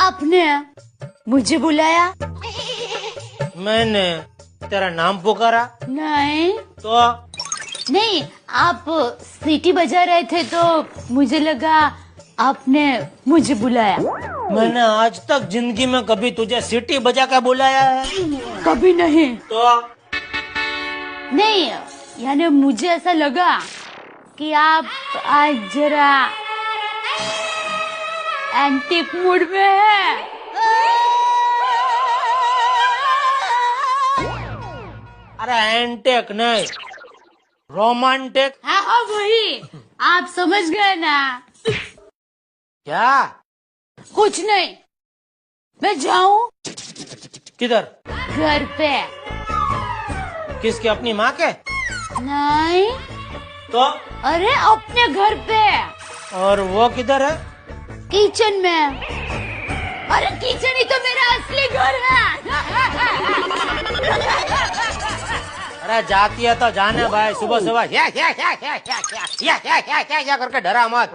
आपने मुझे बुलाया? मैंने तेरा नाम पुकारा नहीं तो नहीं, आप सीटी बजा रहे थे तो मुझे लगा आपने मुझे बुलाया। मैंने आज तक जिंदगी में कभी तुझे सीटी बजा के बुलाया है? कभी नहीं। तो नहीं, यानी मुझे ऐसा लगा कि आप आज जरा एंटीक मूड में है। अरे एंटेक नहीं, रोमांटिक। हाँ हाँ वही, आप समझ गए ना। क्या? कुछ नहीं, मैं जाऊं किधर? घर पे। किसके? अपनी माँ के? नहीं, तो अरे अपने घर पे, और वो किधर है? किचन में। अरे किचन ही तो मेरा असली घर है। अरे जाती है तो जाने भाई, सुबह सुबह या करके डरा मत।